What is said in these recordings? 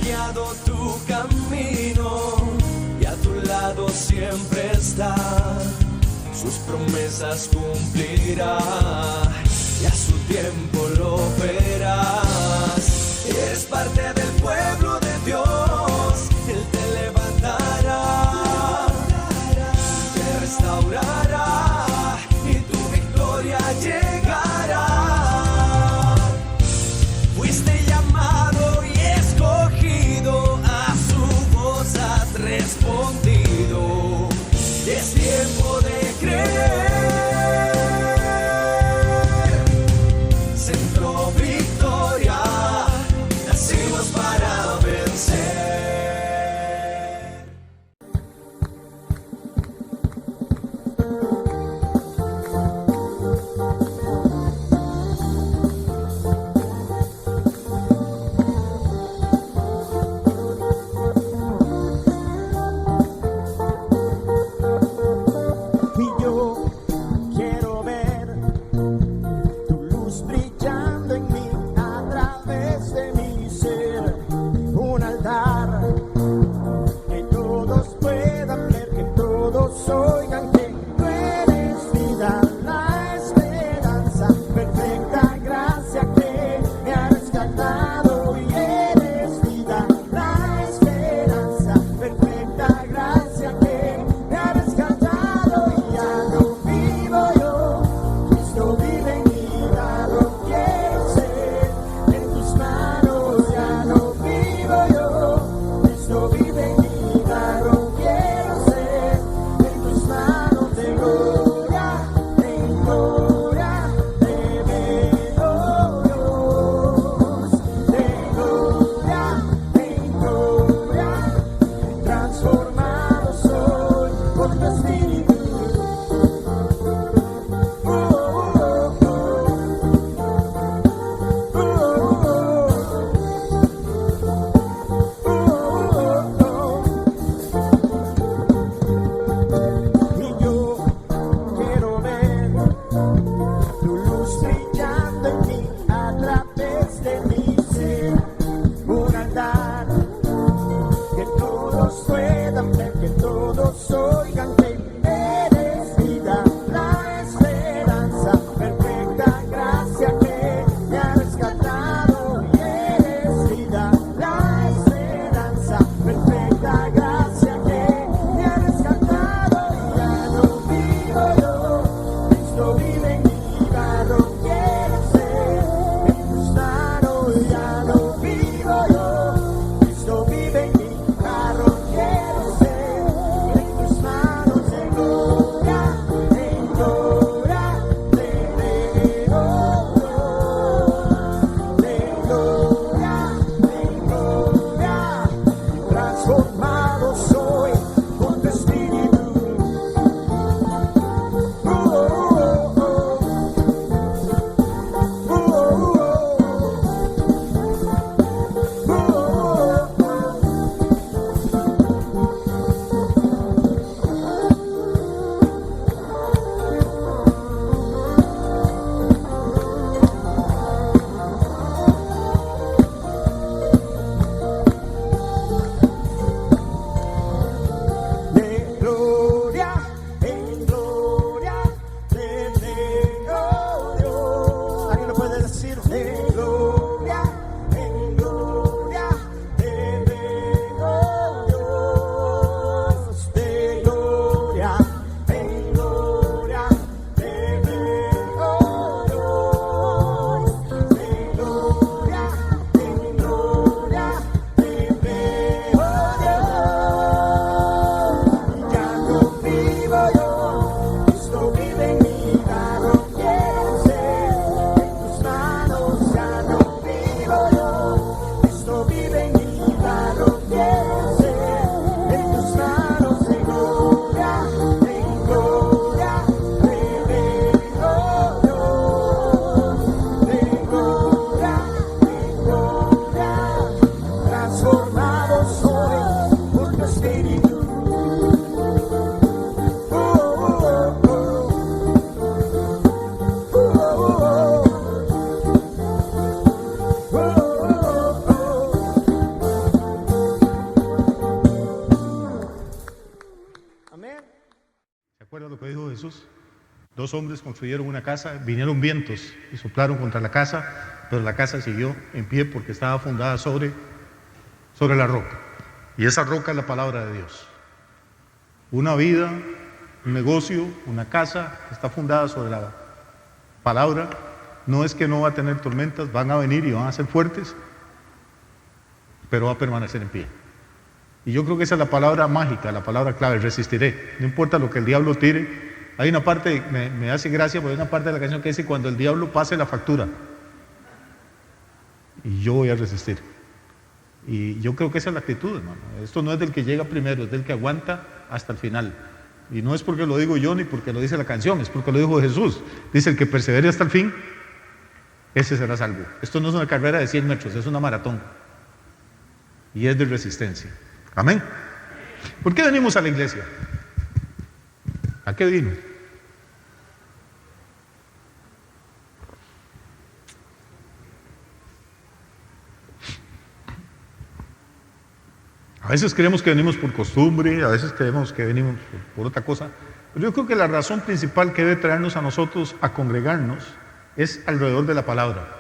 guiado tu camino y a tu lado siempre está. Sus promesas cumplirá y a su tiempo lo verás. Eres parte del pueblo de Dios, Él te levantará, te restaurará y tu victoria llegará. Fuiste llamado y escogido, a su voz has respondido. Es tiempo de creer. Centro Victoria, nacimos para vencer. ¿Se acuerdan lo que dijo Jesús? 2 hombres construyeron una casa, vinieron vientos y soplaron contra la casa, pero la casa siguió en pie porque estaba fundada sobre la roca. Y esa roca es la palabra de Dios. Una vida, un negocio, una casa que está fundada sobre la palabra, no es que no va a tener tormentas, van a venir y van a ser fuertes, pero va a permanecer en pie. Y yo creo que esa es la palabra mágica, la palabra clave: resistiré. No importa lo que el diablo tire. Hay una parte, me hace gracia, porque hay una parte de la canción que dice: cuando el diablo pase la factura, y yo voy a resistir. Y yo creo que esa es la actitud, hermano. Esto no es del que llega primero, es del que aguanta hasta el final. Y no es porque lo digo yo ni porque lo dice la canción, es porque lo dijo Jesús. Dice: el que persevere hasta el fin, ese será salvo. Esto no es una carrera de 100 metros, es una maratón. Y es de resistencia. Amén. ¿Por qué venimos a la iglesia? ¿A qué vino? A veces creemos que venimos por costumbre, a veces creemos que venimos por otra cosa, pero yo creo que la razón principal que debe traernos a nosotros a congregarnos es alrededor de la palabra.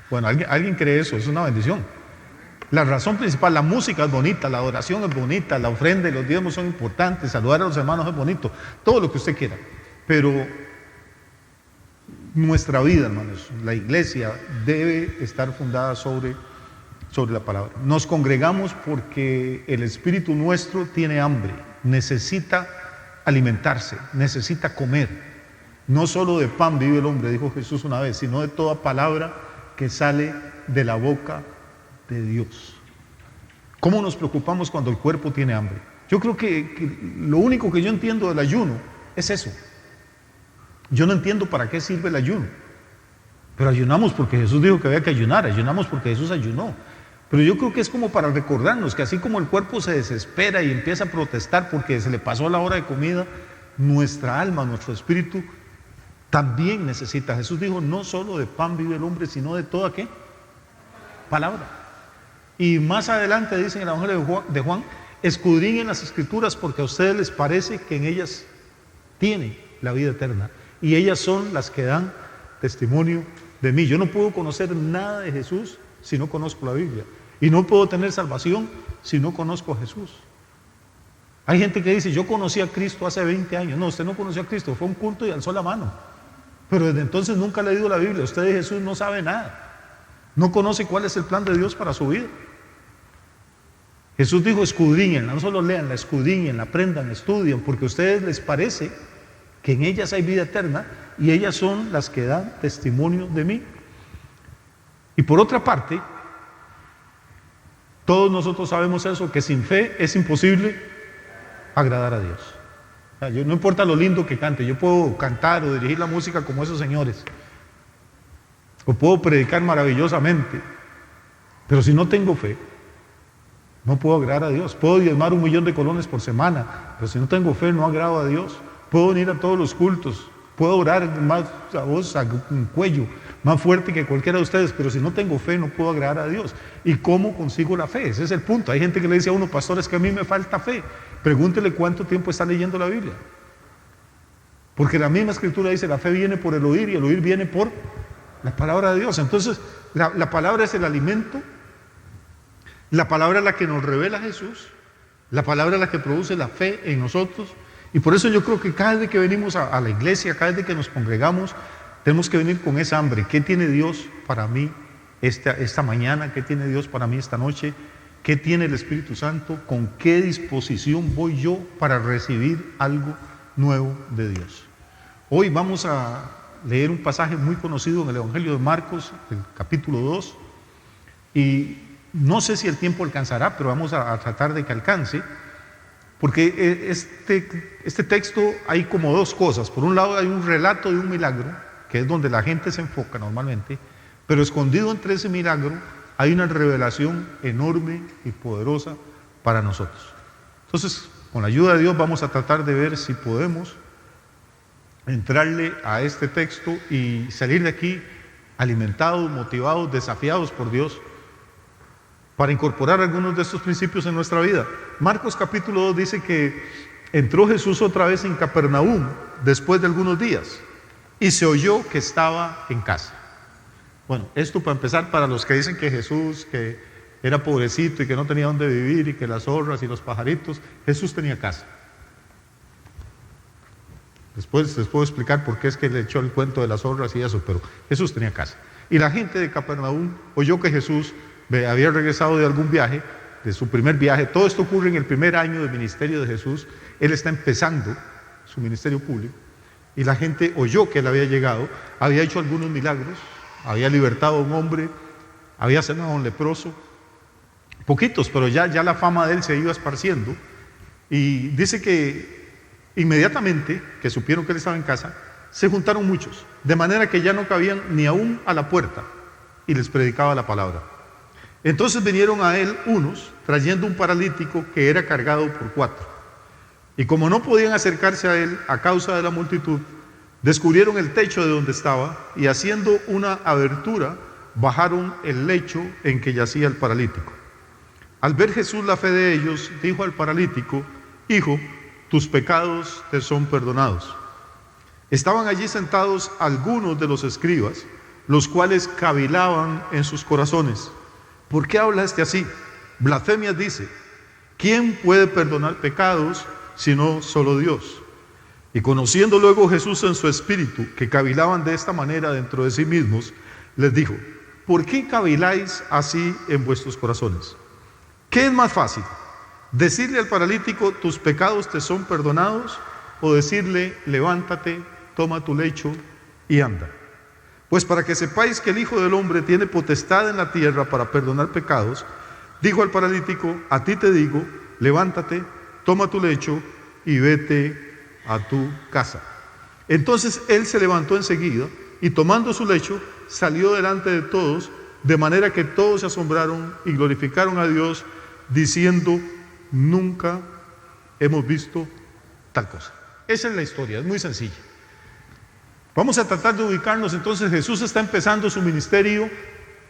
Bueno, ¿alguien cree eso? Es una bendición. La razón principal, la música es bonita, la adoración es bonita, la ofrenda y los diezmos son importantes, saludar a los hermanos es bonito, todo lo que usted quiera, pero nuestra vida, hermanos, la iglesia debe estar fundada sobre la palabra. Nos congregamos porque el espíritu nuestro tiene hambre, necesita alimentarse, necesita comer. No solo de pan vive el hombre, dijo Jesús una vez, sino de toda palabra que sale de la boca de Dios. ¿Cómo nos preocupamos cuando el cuerpo tiene hambre? Yo creo que lo único que yo entiendo del ayuno es eso. Yo no entiendo para qué sirve el ayuno, pero ayunamos porque Jesús dijo que había que ayunar, ayunamos porque Jesús ayunó. Pero yo creo que es como para recordarnos que así como el cuerpo se desespera y empieza a protestar porque se le pasó la hora de comida, nuestra alma, nuestro espíritu también necesita. Jesús dijo: no solo de pan vive el hombre, sino de toda ¿qué? Palabra. Y más adelante dice en el Evangelio de Juan: escudriñen las escrituras porque a ustedes les parece que en ellas tienen la vida eterna y ellas son las que dan testimonio de mí. Yo no puedo conocer nada de Jesús si no conozco la Biblia, y no puedo tener salvación si no conozco a Jesús. Hay gente que dice: yo conocí a Cristo hace 20 años. No, usted no conoció a Cristo, fue a un culto y alzó la mano, pero desde entonces nunca ha leído la Biblia. Usted de Jesús no sabe nada, no conoce cuál es el plan de Dios para su vida. Jesús dijo: escudriñenla, no solo leanla, escudriñenla, aprendan, estudien, porque a ustedes les parece que en ellas hay vida eterna y ellas son las que dan testimonio de mí. Y por otra parte, todos nosotros sabemos eso, que sin fe es imposible agradar a Dios. O sea, no importa lo lindo que cante, yo puedo cantar o dirigir la música como esos señores, o puedo predicar maravillosamente, pero si no tengo fe, no puedo agradar a Dios. Puedo diezmar 1 millón de colones por semana, pero si no tengo fe, no agrado a Dios. Puedo venir a todos los cultos, puedo orar más a voz, a un cuello, más fuerte que cualquiera de ustedes, pero si no tengo fe, no puedo agradar a Dios. ¿Y cómo consigo la fe? Ese es el punto. Hay gente que le dice a uno: pastor, es que a mí me falta fe. Pregúntele cuánto tiempo está leyendo la Biblia. Porque la misma escritura dice: la fe viene por el oír y el oír viene por la palabra de Dios. Entonces, la palabra es el alimento, la palabra es la que nos revela Jesús, la palabra es la que produce la fe en nosotros. Y por eso yo creo que cada vez que venimos a la iglesia, cada vez que nos congregamos, tenemos que venir con esa hambre. ¿Qué tiene Dios para mí esta mañana? ¿Qué tiene Dios para mí esta noche? ¿Qué tiene el Espíritu Santo? ¿Con qué disposición voy yo para recibir algo nuevo de Dios? Hoy vamos a leer un pasaje muy conocido en el Evangelio de Marcos, el capítulo 2, y no sé si el tiempo alcanzará, pero vamos a tratar de que alcance, porque este texto hay como 2 cosas. Por un lado hay un relato de un milagro, que es donde la gente se enfoca normalmente, pero escondido entre ese milagro hay una revelación enorme y poderosa para nosotros. Entonces, con la ayuda de Dios vamos a tratar de ver si podemos entrarle a este texto y salir de aquí alimentados, motivados, desafiados por Dios para incorporar algunos de estos principios en nuestra vida. Marcos capítulo 2 dice que entró Jesús otra vez en Capernaum después de algunos días y se oyó que estaba en casa. Bueno, esto para empezar, para los que dicen que Jesús, que era pobrecito y que no tenía dónde vivir y que las zorras y los pajaritos, Jesús tenía casa. Después les puedo explicar por qué es que le echó el cuento de las zorras y eso, pero Jesús tenía casa. Y la gente de Capernaum oyó que Jesús había regresado de algún viaje, de su primer viaje. Todo esto ocurre en el primer año del ministerio de Jesús. Él está empezando su ministerio público y la gente oyó que él había llegado, había hecho algunos milagros, había libertado a un hombre, había sanado a un leproso, poquitos, pero ya la fama de él se iba esparciendo. Y dice que inmediatamente que supieron que él estaba en casa, se juntaron muchos, de manera que ya no cabían ni aún a la puerta, y les predicaba la palabra. Entonces vinieron a él unos, trayendo un paralítico que era cargado por 4. Y como no podían acercarse a él a causa de la multitud, descubrieron el techo de donde estaba, y haciendo una abertura, bajaron el lecho en que yacía el paralítico. Al ver Jesús la fe de ellos, dijo al paralítico: Hijo, tus pecados te son perdonados. Estaban allí sentados algunos de los escribas, los cuales cavilaban en sus corazones: ¿por qué hablaste así? Blasfemias dice. ¿Quién puede perdonar pecados sino solo Dios? Y conociendo luego Jesús en su espíritu que cavilaban de esta manera dentro de sí mismos, les dijo: ¿por qué caviláis así en vuestros corazones? ¿Qué es más fácil? ¿Decirle al paralítico: tus pecados te son perdonados? ¿O decirle: levántate, toma tu lecho y anda? Pues para que sepáis que el Hijo del Hombre tiene potestad en la tierra para perdonar pecados, dijo al paralítico: a ti te digo, levántate, toma tu lecho y vete a tu casa. Entonces él se levantó enseguida y tomando su lecho salió delante de todos, de manera que todos se asombraron y glorificaron a Dios, diciendo: nunca hemos visto tal cosa. Esa es la historia, es muy sencilla. Vamos a tratar de ubicarnos. Entonces Jesús está empezando su ministerio.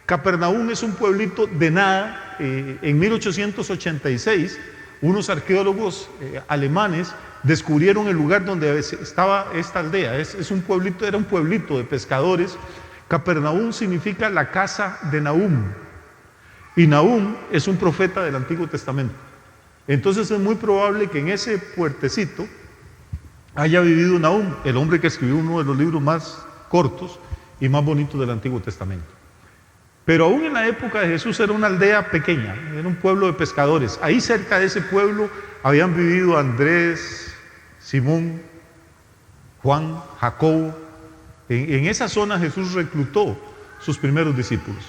Capernaum es un pueblito de nada. En 1886 unos arqueólogos alemanes descubrieron el lugar donde estaba esta aldea. Era un pueblito de pescadores. Capernaum significa la casa de Nahum, y Nahum es un profeta del Antiguo Testamento. Entonces es muy probable que en ese puertecito haya vivido Nahum, el hombre que escribió uno de los libros más cortos y más bonitos del Antiguo Testamento. Pero aún en la época de Jesús era una aldea pequeña, era un pueblo de pescadores. Ahí cerca de ese pueblo habían vivido Andrés, Simón, Juan, Jacobo. En esa zona Jesús reclutó sus primeros discípulos.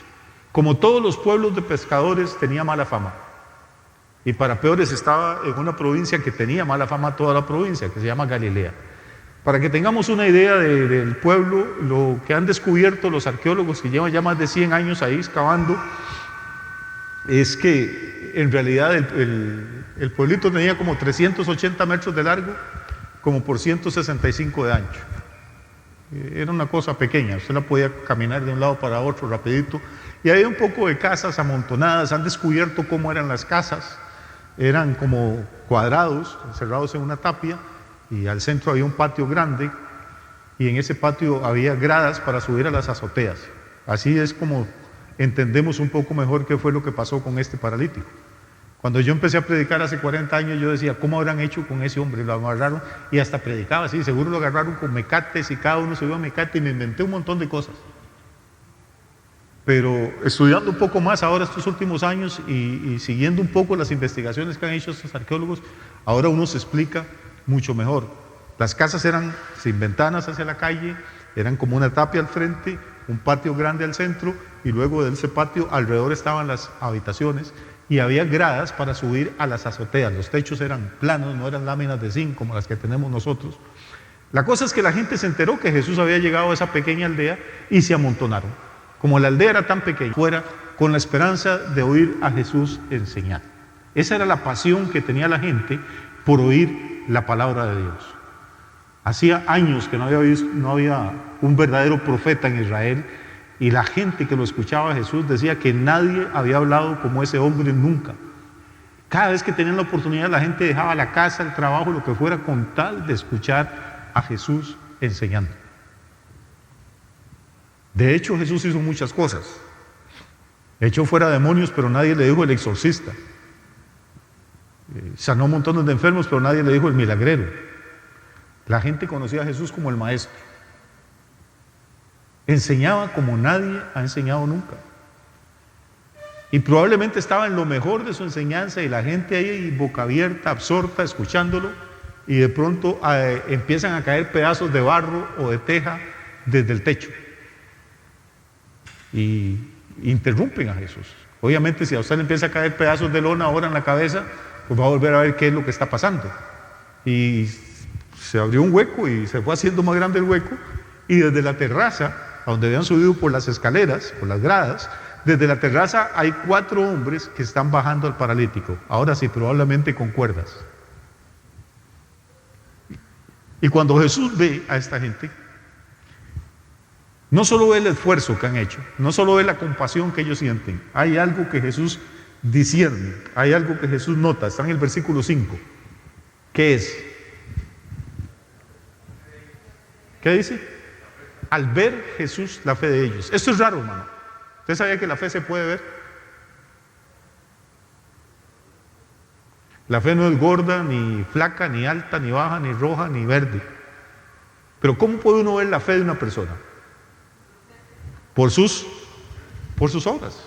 Como todos los pueblos de pescadores, tenía mala fama. Y para peores, estaba en una provincia que tenía mala fama toda la provincia, que se llama Galilea. Para que tengamos una idea del pueblo, lo que han descubierto los arqueólogos que llevan ya más de 100 años ahí excavando, es que en realidad el pueblito tenía como 380 metros de largo, como por 165 de ancho. Era una cosa pequeña, usted la podía caminar de un lado para otro rapidito. Y había un poco de casas amontonadas. Han descubierto cómo eran las casas. Eran como cuadrados, encerrados en una tapia, y al centro había un patio grande, y en ese patio había gradas para subir a las azoteas. Así es como entendemos un poco mejor qué fue lo que pasó con este paralítico. Cuando yo empecé a predicar hace 40 años, yo decía: ¿cómo habrán hecho con ese hombre? Lo amarraron y hasta predicaba así, seguro lo agarraron con mecates y cada uno subió a mecate, y me inventé un montón de cosas. Pero estudiando un poco más ahora estos últimos años y siguiendo un poco las investigaciones que han hecho estos arqueólogos, ahora uno se explica mucho mejor. Las casas eran sin ventanas hacia la calle, eran como una tapia al frente, un patio grande al centro, y luego de ese patio alrededor estaban las habitaciones, y había gradas para subir a las azoteas. Los techos eran planos, no eran láminas de zinc como las que tenemos nosotros. La cosa es que la gente se enteró que Jesús había llegado a esa pequeña aldea y se amontonaron. Como la aldea era tan pequeña, fuera con la esperanza de oír a Jesús enseñar. Esa era la pasión que tenía la gente por oír la palabra de Dios. Hacía años que no había un verdadero profeta en Israel, Y la gente que lo escuchaba a Jesús decía que nadie había hablado como ese hombre nunca. Cada vez que tenían la oportunidad, la gente dejaba la casa, el trabajo, lo que fuera, con tal de escuchar a Jesús enseñando. De hecho, Jesús hizo muchas cosas. Echó fuera demonios, pero nadie le dijo el exorcista. Sanó montones de enfermos, pero nadie le dijo el milagrero. La gente conocía a Jesús como el maestro. Enseñaba como nadie ha enseñado nunca. Y probablemente estaba en lo mejor de su enseñanza y la gente ahí boca abierta, absorta, escuchándolo, y de pronto empiezan a caer pedazos de barro o de teja desde el techo. Y interrumpen a Jesús. Obviamente, si a usted le empieza a caer pedazos de lona ahora en la cabeza, pues va a volver a ver qué es lo que está pasando. Y se abrió un hueco y se fue haciendo más grande el hueco, y desde la terraza, a donde habían subido por las escaleras, por las gradas, desde la terraza hay 4 hombres que están bajando al paralítico. Ahora sí, probablemente con cuerdas. Y cuando Jesús ve a esta gente, no solo ve el esfuerzo que han hecho, no solo ve la compasión que ellos sienten, hay algo que Jesús discierne, hay algo que Jesús nota, está en el versículo 5. ¿Qué es? ¿Qué dice? Al ver Jesús la fe de ellos. Esto es raro, hermano. ¿Usted sabía que la fe se puede ver? La fe no es gorda, ni flaca, ni alta, ni baja, ni roja, ni verde. Pero ¿cómo puede uno ver la fe de una persona? Por sus obras.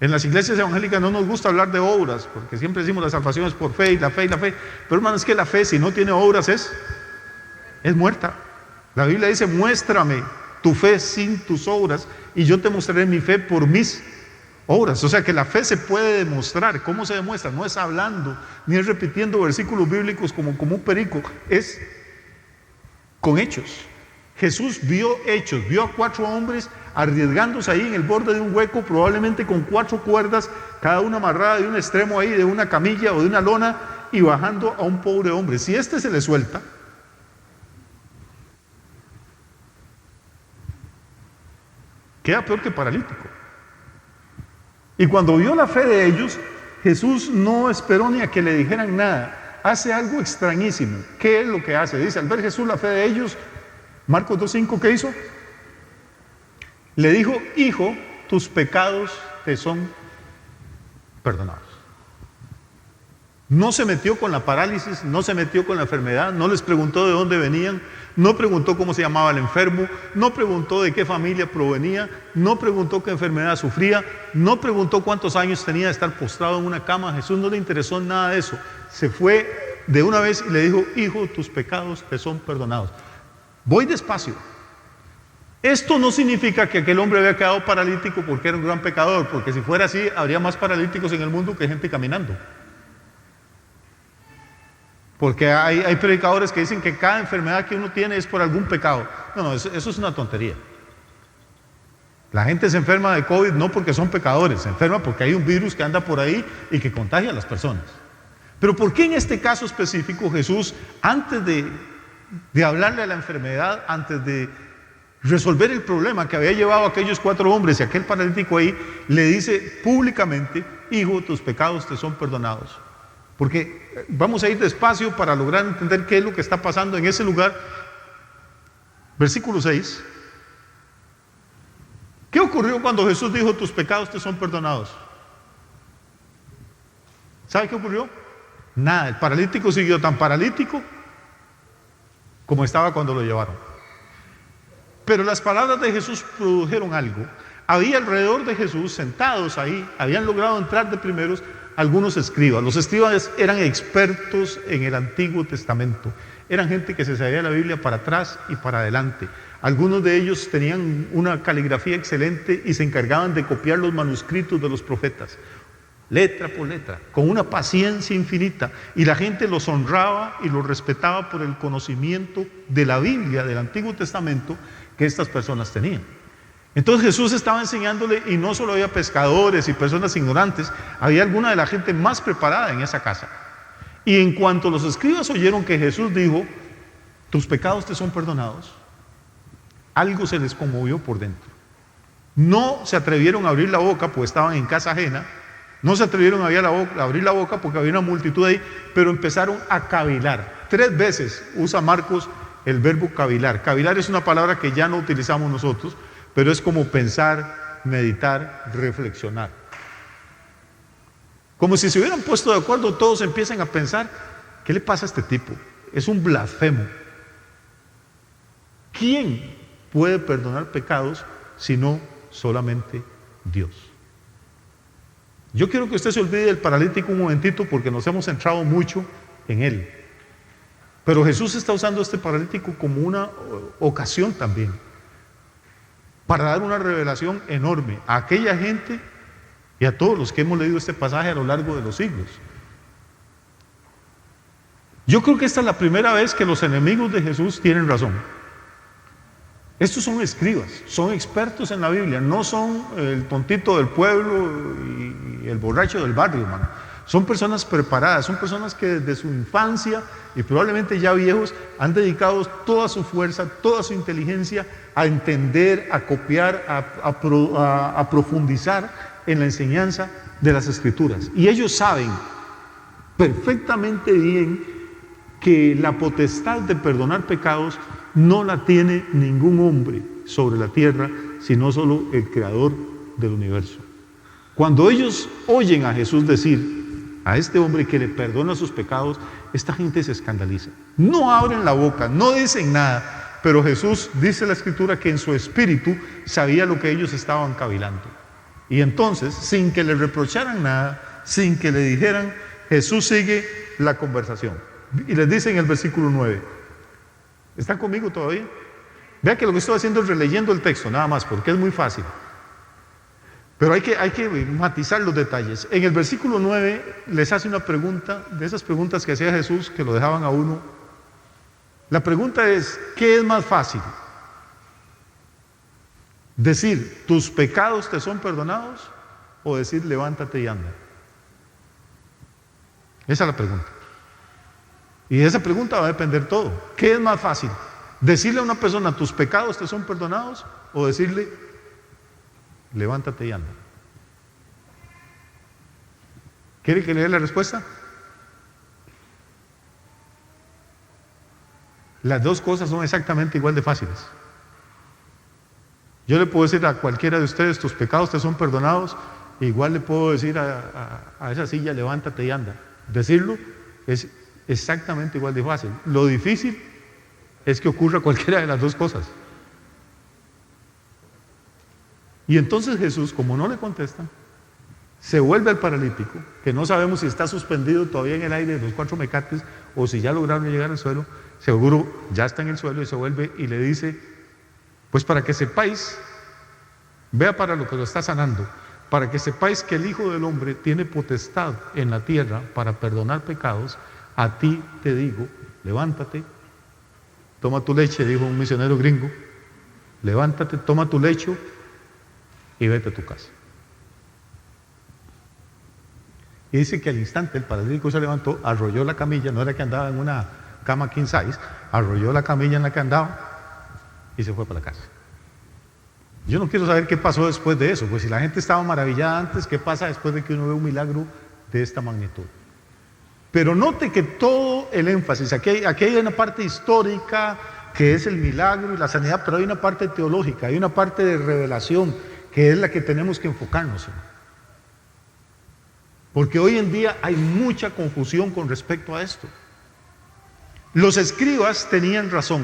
En las iglesias evangélicas no nos gusta hablar de obras, porque siempre decimos la salvación es por fe y la fe y la fe. Pero hermano, es que la fe, si no tiene obras, es muerta. La Biblia dice: muéstrame tu fe sin tus obras y yo te mostraré mi fe por mis obras. O sea que la fe se puede demostrar. ¿Cómo se demuestra? No es hablando, ni es repitiendo versículos bíblicos como un perico, es con hechos. Jesús vio hechos, vio a 4 hombres arriesgándose ahí en el borde de un hueco, probablemente con 4 cuerdas, cada una amarrada de un extremo ahí, de una camilla o de una lona, y bajando a un pobre hombre. Si este se le suelta, queda peor que paralítico. Y cuando vio la fe de ellos, Jesús no esperó ni a que le dijeran nada. Hace algo extrañísimo. ¿Qué es lo que hace? Dice, al ver Jesús la fe de ellos, Marcos 2:5, ¿qué hizo? Le dijo: hijo, tus pecados te son perdonados. No se metió con la parálisis, no se metió con la enfermedad, no les preguntó de dónde venían, no preguntó cómo se llamaba el enfermo, no preguntó de qué familia provenía, no preguntó qué enfermedad sufría, no preguntó cuántos años tenía de estar postrado en una cama. A Jesús no le interesó nada de eso. Se fue de una vez y le dijo: hijo, tus pecados te son perdonados. Voy despacio. Esto no significa que aquel hombre había quedado paralítico porque era un gran pecador, porque si fuera así, habría más paralíticos en el mundo que gente caminando. Porque hay predicadores que dicen que cada enfermedad que uno tiene es por algún pecado. No, eso es una tontería. La gente se enferma de COVID no porque son pecadores, se enferma porque hay un virus que anda por ahí y que contagia a las personas. Pero ¿por qué en este caso específico Jesús, antes de hablarle a la enfermedad, antes de resolver el problema que había llevado a aquellos 4 hombres y aquel paralítico ahí, le dice públicamente: hijo, tus pecados te son perdonados? Porque vamos a ir despacio para lograr entender qué es lo que está pasando en ese lugar. Versículo 6. ¿Qué ocurrió cuando Jesús dijo: tus pecados te son perdonados? ¿Sabe qué ocurrió? Nada. El paralítico siguió tan paralítico como estaba cuando lo llevaron. Pero las palabras de Jesús produjeron algo. Había alrededor de Jesús, sentados ahí, habían logrado entrar de primeros algunos escribas. Los escribas eran expertos en el Antiguo Testamento. Eran gente que se sabía la Biblia para atrás y para adelante. Algunos de ellos tenían una caligrafía excelente y se encargaban de copiar los manuscritos de los profetas, letra por letra, con una paciencia infinita. Y la gente los honraba y los respetaba por el conocimiento de la Biblia, del Antiguo Testamento, que estas personas tenían. Entonces Jesús estaba enseñándole, y no solo había pescadores y personas ignorantes, había alguna de la gente más preparada en esa casa. Y en cuanto los escribas oyeron que Jesús dijo: tus pecados te son perdonados, algo se les conmovió por dentro. No se atrevieron a abrir la boca porque estaban en casa ajena. No se atrevieron a abrir la boca porque había una multitud ahí, pero empezaron a cavilar. 3 veces usa Marcos el verbo cavilar. Cavilar es una palabra que ya no utilizamos nosotros, pero es como pensar, meditar, reflexionar. Como si se hubieran puesto de acuerdo, todos empiezan a pensar, ¿qué le pasa a este tipo? Es un blasfemo. ¿Quién puede perdonar pecados sino solamente Dios? Yo quiero que usted se olvide del paralítico un momentito porque nos hemos centrado mucho en él. Pero Jesús está usando este paralítico como una ocasión también para dar una revelación enorme a aquella gente y a todos los que hemos leído este pasaje a lo largo de los siglos. Yo creo que esta es la primera vez que los enemigos de Jesús tienen razón. Estos son escribas, son expertos en la Biblia, no son el tontito del pueblo y el borracho del barrio, hermano. Son personas preparadas, son personas que desde su infancia y probablemente ya viejos han dedicado toda su fuerza, toda su inteligencia a entender, a copiar, a profundizar en la enseñanza de las Escrituras. Y ellos saben perfectamente bien que la potestad de perdonar pecados no la tiene ningún hombre sobre la tierra, sino solo el Creador del universo. Cuando ellos oyen a Jesús decir a este hombre que le perdona sus pecados, esta gente se escandaliza. No abren la boca, no dicen nada, pero Jesús dice la Escritura que en su espíritu sabía lo que ellos estaban cavilando. Y entonces, sin que le reprocharan nada, sin que le dijeran, Jesús sigue la conversación. Y les dice en el versículo 9, ¿están conmigo todavía? Vea que lo que estoy haciendo es releyendo el texto, nada más, porque es muy fácil. Pero hay que matizar los detalles. En el versículo 9 les hace una pregunta, de esas preguntas que hacía Jesús, que lo dejaban a uno. La pregunta es, ¿qué es más fácil? ¿Decir, tus pecados te son perdonados? ¿O decir, levántate y anda? Esa es la pregunta. Y de esa pregunta va a depender todo. ¿Qué es más fácil? ¿Decirle a una persona, tus pecados te son perdonados? ¿O decirle, levántate y anda? ¿Quiere que le dé la respuesta? Las dos cosas son exactamente igual de fáciles. Yo le puedo decir a cualquiera de ustedes, tus pecados te son perdonados, e igual le puedo decir a esa silla, levántate y anda. Decirlo es exactamente igual de fácil. Lo difícil es que ocurra cualquiera de las dos cosas. Y entonces Jesús, como no le contesta, se vuelve al paralítico, que no sabemos si está suspendido todavía en el aire de los 4 mecates o si ya lograron llegar al suelo. Seguro ya está en el suelo y se vuelve y le dice, pues para que sepáis, vea para lo que lo está sanando, para que sepáis que el Hijo del Hombre tiene potestad en la tierra para perdonar pecados, a ti te digo, levántate, toma tu leche, dijo un misionero gringo, levántate, toma tu lecho y vete a tu casa. Y dice que al instante el paralítico se levantó, arrolló la camilla, no era que andaba en una cama king size, arrolló la camilla en la que andaba y se fue para la casa. Yo no quiero saber qué pasó después de eso, pues si la gente estaba maravillada antes, ¿qué pasa después de que uno ve un milagro de esta magnitud? Pero note que todo el énfasis, aquí hay una parte histórica que es el milagro y la sanidad, pero hay una parte teológica, hay una parte de revelación que es la que tenemos que enfocarnos en. Porque hoy en día hay mucha confusión con respecto a esto. Los escribas tenían razón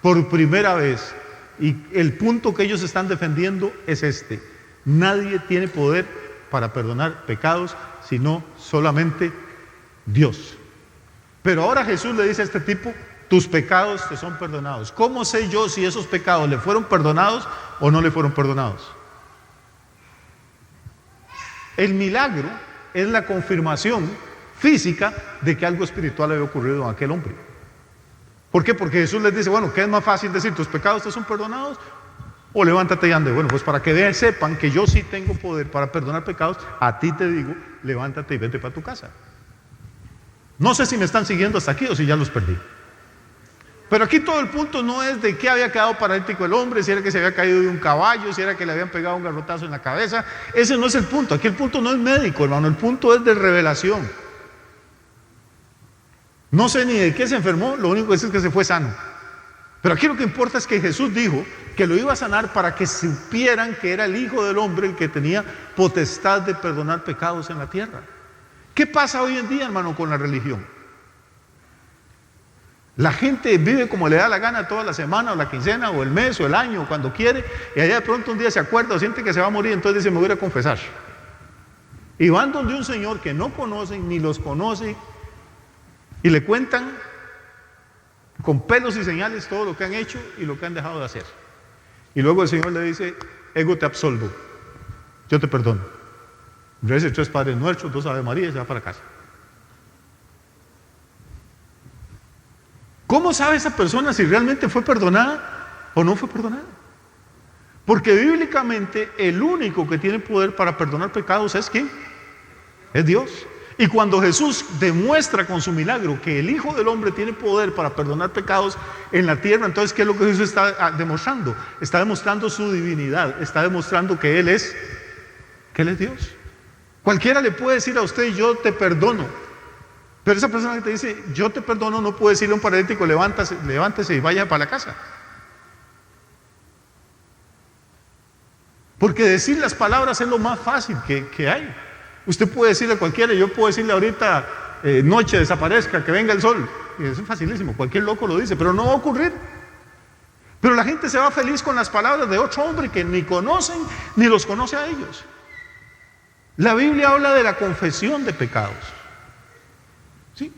por primera vez y el punto que ellos están defendiendo es este: nadie tiene poder para perdonar pecados sino solamente Dios. Pero ahora Jesús le dice a este tipo, tus pecados te son perdonados. ¿Cómo sé yo si esos pecados le fueron perdonados o no le fueron perdonados? El milagro es la confirmación física de que algo espiritual había ocurrido a aquel hombre. ¿Por qué? Porque Jesús les dice, bueno, ¿qué es más fácil decir? ¿Tus pecados te son perdonados? O levántate y ande. Bueno, pues para que vean, sepan que yo sí tengo poder para perdonar pecados, a ti te digo, levántate y vete para tu casa. No sé si me están siguiendo hasta aquí o si ya los perdí. Pero aquí todo el punto no es de qué había quedado paralítico el hombre, si era que se había caído de un caballo, si era que le habían pegado un garrotazo en la cabeza. Ese no es el punto. Aquí el punto no es médico, hermano, el punto es de revelación. No sé ni de qué se enfermó, lo único que sé es que se fue sano. Pero aquí lo que importa es que Jesús dijo que lo iba a sanar para que supieran que era el Hijo del Hombre el que tenía potestad de perdonar pecados en la tierra. ¿Qué pasa hoy en día, hermano, con la religión? La gente vive como le da la gana toda la semana, o la quincena, o el mes, o el año, cuando quiere, y allá de pronto un día se acuerda o siente que se va a morir, entonces dice, me voy a ir a confesar. Y van donde un señor que no conocen, ni los conoce, y le cuentan con pelos y señales todo lo que han hecho y lo que han dejado de hacer. Y luego el Señor le dice, ego te absolvo, yo te perdono. Rece 3 Padres Nuestros, 2 Ave María y se va para casa. ¿Cómo sabe esa persona si realmente fue perdonada o no fue perdonada? Porque bíblicamente el único que tiene poder para perdonar pecados es ¿quién? Es Dios. Y cuando Jesús demuestra con su milagro que el Hijo del Hombre tiene poder para perdonar pecados en la tierra, entonces ¿qué es lo que Jesús está demostrando? Está demostrando su divinidad, está demostrando que Él es Dios. Cualquiera le puede decir a usted, yo te perdono. Pero esa persona que te dice, yo te perdono, no puede decirle a un paralítico, levántese y vaya para la casa. Porque decir las palabras es lo más fácil que hay. Usted puede decirle a cualquiera, yo puedo decirle ahorita, noche desaparezca, que venga el sol. Y eso es facilísimo, cualquier loco lo dice, pero no va a ocurrir. Pero la gente se va feliz con las palabras de otro hombre que ni conocen, ni los conoce a ellos. La Biblia habla de la confesión de pecados. ¿Sí?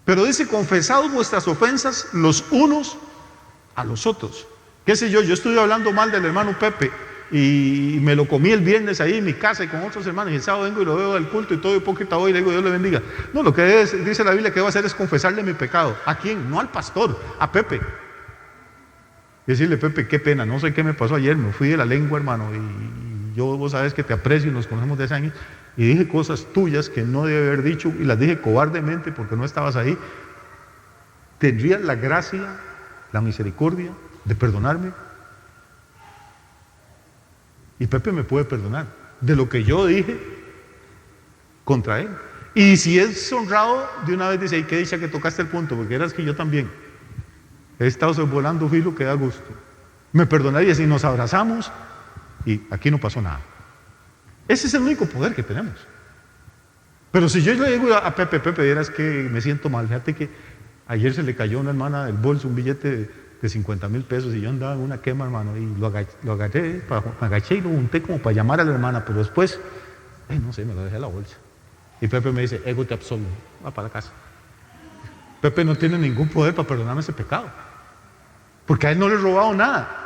Pero dice, confesaos vuestras ofensas los unos a los otros. ¿Qué sé yo? Yo estuve hablando mal del hermano Pepe y me lo comí el viernes ahí en mi casa y con otros hermanos, y el sábado vengo y lo veo del culto y todo hipócrita hoy y le digo, Dios le bendiga. No, lo que dice la Biblia que debo hacer es confesarle mi pecado. ¿A quién? No al pastor, a Pepe. Y decirle, Pepe, qué pena, no sé qué me pasó ayer, me fui de la lengua, hermano, y yo, vos sabes que te aprecio y nos conocemos de hace años, y dije cosas tuyas que no debe haber dicho y las dije cobardemente porque no estabas ahí. ¿Tendrías la gracia, la misericordia de perdonarme? Y Pepe me puede perdonar de lo que yo dije contra él. Y si es honrado, de una vez dice, ay, qué dicha que tocaste el punto, porque eras que yo también he estado sobrevolando filo que da gusto. Me perdonarías y nos abrazamos y aquí no pasó nada. Ese es el único poder que tenemos. Pero si yo le digo a Pepe, vieras que me siento mal, fíjate que ayer se le cayó a una hermana del bolso un billete de 50,000 pesos y yo andaba en una quema, hermano, y lo agarré, me agaché y lo junté como para llamar a la hermana, pero después, no sé, me lo dejé en la bolsa. Y Pepe me dice, ego te absolvo, va para la casa. Pepe no tiene ningún poder para perdonarme ese pecado, porque a él no le he robado nada.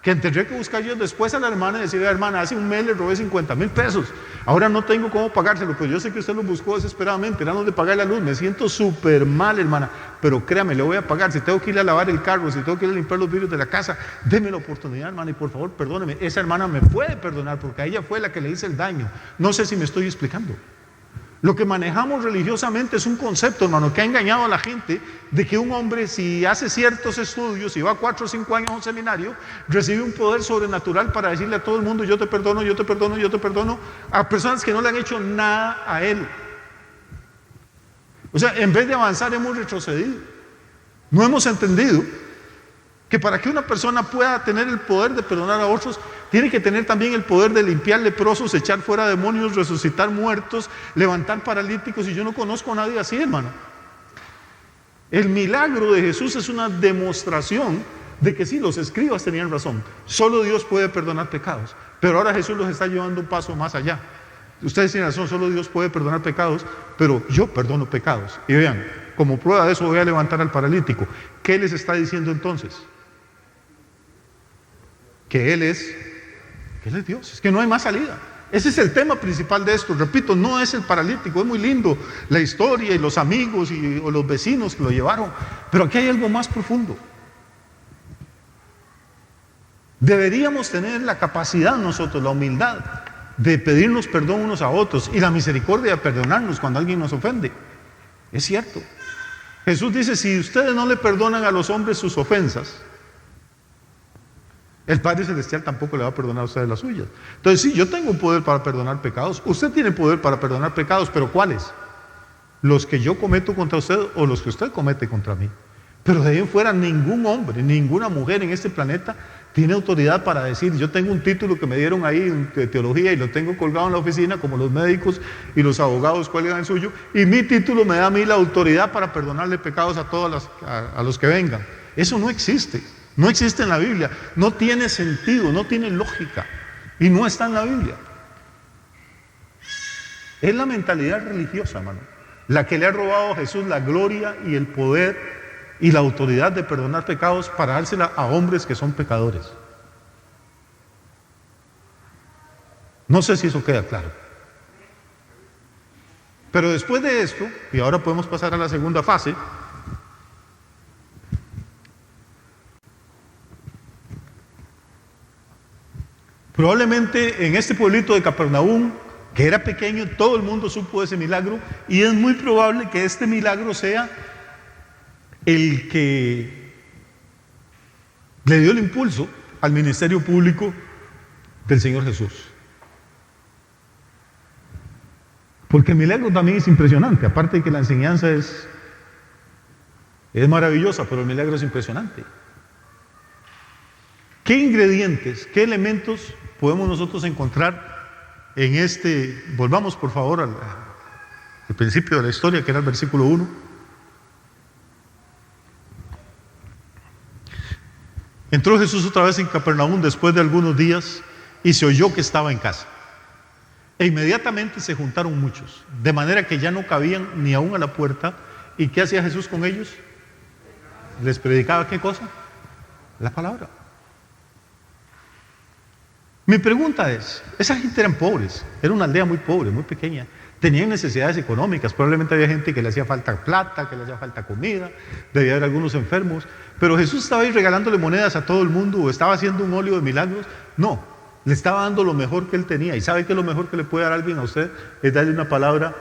Que tendría que buscar yo después a la hermana y decirle, hermana, hace un mes le robé 50,000 pesos, ahora no tengo cómo pagárselo, pues yo sé que usted lo buscó desesperadamente, era donde pagar la luz, me siento súper mal, hermana, pero créame, le voy a pagar, si tengo que ir a lavar el carro, si tengo que ir a limpiar los vidrios de la casa, déme la oportunidad, hermana, y por favor perdóneme. Esa hermana me puede perdonar porque a ella fue la que le hice el daño. No sé si me estoy explicando. Lo que manejamos religiosamente es un concepto, hermano, que ha engañado a la gente de que un hombre, si hace ciertos estudios, si va 4 o 5 años a un seminario, recibe un poder sobrenatural para decirle a todo el mundo, yo te perdono, yo te perdono, yo te perdono, a personas que no le han hecho nada a él. O sea, en vez de avanzar hemos retrocedido. No hemos entendido que para que una persona pueda tener el poder de perdonar a otros, tiene que tener también el poder de limpiar leprosos, echar fuera demonios, resucitar muertos, levantar paralíticos, y yo no conozco a nadie así, hermano. El milagro de Jesús es una demostración de que sí, los escribas tenían razón, solo Dios puede perdonar pecados, pero ahora Jesús los está llevando un paso más allá. Ustedes tienen razón, solo Dios puede perdonar pecados, pero yo perdono pecados. Y vean, como prueba de eso voy a levantar al paralítico. ¿Qué les está diciendo entonces? Que Él es Dios, es que no hay más salida. Ese es el tema principal de esto. Repito, no es el paralítico, es muy lindo la historia y los amigos o los vecinos que lo llevaron, pero aquí hay algo más profundo. Deberíamos tener la capacidad nosotros, la humildad de pedirnos perdón unos a otros y la misericordia de perdonarnos cuando alguien nos ofende. Es cierto. Jesús dice, si ustedes no le perdonan a los hombres sus ofensas, el Padre Celestial tampoco le va a perdonar a ustedes las suyas. Entonces, sí, yo tengo poder para perdonar pecados. Usted tiene poder para perdonar pecados, pero ¿cuáles? ¿Los que yo cometo contra usted o los que usted comete contra mí? Pero de ahí en fuera, ningún hombre, ninguna mujer en este planeta tiene autoridad para decir, yo tengo un título que me dieron ahí de teología y lo tengo colgado en la oficina, como los médicos y los abogados cuelgan el suyo, y mi título me da a mí la autoridad para perdonarle pecados a todos a los que vengan. Eso no existe. No existe en la Biblia, no tiene sentido, no tiene lógica y no está en la Biblia. Es la mentalidad religiosa, hermano, la que le ha robado a Jesús la gloria y el poder y la autoridad de perdonar pecados para dársela a hombres que son pecadores. No sé si eso queda claro. Pero después de esto, y ahora podemos pasar a la segunda fase, probablemente en este pueblito de Capernaum, que era pequeño, todo el mundo supo de ese milagro, y es muy probable que este milagro sea el que le dio el impulso al ministerio público del Señor Jesús. Porque el milagro también es impresionante, aparte de que la enseñanza es maravillosa, pero el milagro es impresionante. ¿Qué ingredientes, qué elementos podemos nosotros encontrar en este? Volvamos por favor al principio de la historia, que era el versículo 1. Entró Jesús otra vez en Capernaum después de algunos días y se oyó que estaba en casa. E inmediatamente se juntaron muchos, de manera que ya no cabían ni aún a la puerta. ¿Y qué hacía Jesús con ellos? ¿Les predicaba qué cosa? La palabra. Mi pregunta es, esa gente eran pobres, era una aldea muy pobre, muy pequeña, tenían necesidades económicas, probablemente había gente que le hacía falta plata, que le hacía falta comida, debía haber algunos enfermos, pero Jesús estaba ahí regalándole monedas a todo el mundo o estaba haciendo un óleo de milagros. No, le estaba dando lo mejor que él tenía. ¿Y sabe que lo mejor que le puede dar a alguien a usted es darle una palabra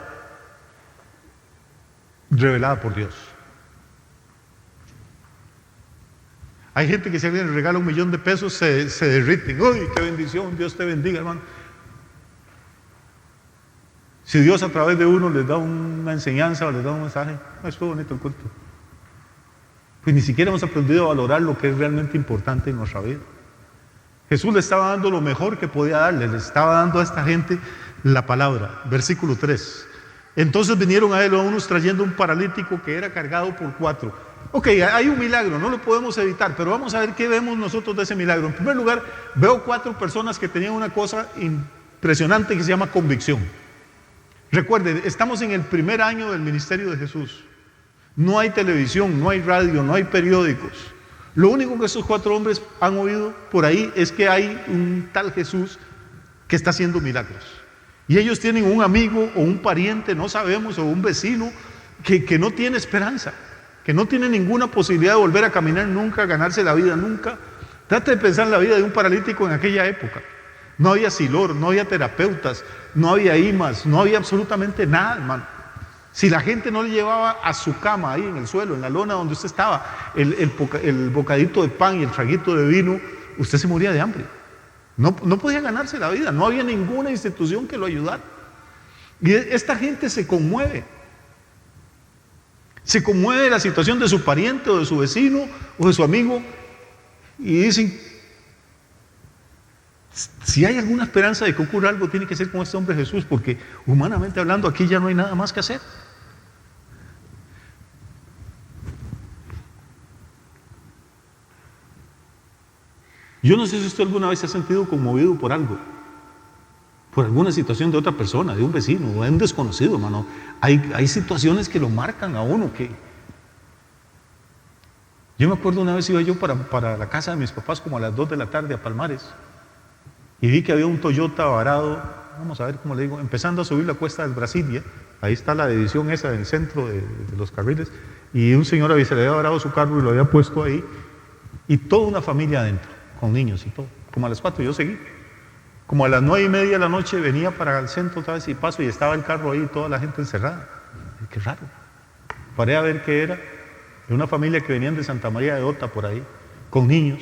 revelada por Dios? Hay gente que si alguien le regala $1.000.000 se derriten. ¡Uy, qué bendición! Dios te bendiga, hermano. Si Dios a través de uno les da una enseñanza o les da un mensaje, no es todo bonito el culto. Pues ni siquiera hemos aprendido a valorar lo que es realmente importante en nuestra vida. Jesús le estaba dando lo mejor que podía darle, le estaba dando a esta gente la palabra. Versículo 3. Entonces vinieron a él unos trayendo un paralítico que era cargado por 4. Ok, hay un milagro, no lo podemos evitar, pero vamos a ver qué vemos nosotros de ese milagro. En primer lugar, veo 4 personas que tenían una cosa impresionante que se llama convicción. Recuerden, estamos en el primer año del ministerio de Jesús. No hay televisión, no hay radio, no hay periódicos. Lo único que esos 4 hombres han oído por ahí es que hay un tal Jesús que está haciendo milagros. Y ellos tienen un amigo o un pariente, no sabemos, o un vecino que no tiene esperanza, que no tiene ninguna posibilidad de volver a caminar nunca, ganarse la vida nunca. Trate de pensar en la vida de un paralítico en aquella época. No había silor, no había terapeutas, no había IMAs, no había absolutamente nada, hermano. Si la gente no le llevaba a su cama ahí en el suelo, en la lona donde usted estaba, el bocadito de pan y el traguito de vino, usted se moría de hambre. No podía ganarse la vida, no había ninguna institución que lo ayudara. Y esta gente se conmueve. Se conmueve de la situación de su pariente o de su vecino o de su amigo y dicen, si hay alguna esperanza de que ocurra algo, tiene que ser con este hombre Jesús, porque humanamente hablando aquí ya no hay nada más que hacer. Yo no sé si usted alguna vez se ha sentido conmovido por algo, por alguna situación de otra persona, de un vecino o de un desconocido, hermano. Hay situaciones que lo marcan a uno. Yo me acuerdo una vez iba yo para la casa de mis papás como a las 2 de la tarde a Palmares y vi que había un Toyota varado, vamos a ver cómo le digo, empezando a subir la cuesta del Brasilia. Ahí está la división esa del centro de los carriles, y un señor se le había varado su carro y lo había puesto ahí, y toda una familia adentro, con niños y todo. Como a las 4 yo seguí. Como a las 9:30 de la noche venía para el centro otra vez y paso y estaba el carro ahí y toda la gente encerrada. Qué raro. Paré a ver qué era. de una familia que venían de Santa María de Ota por ahí, con niños.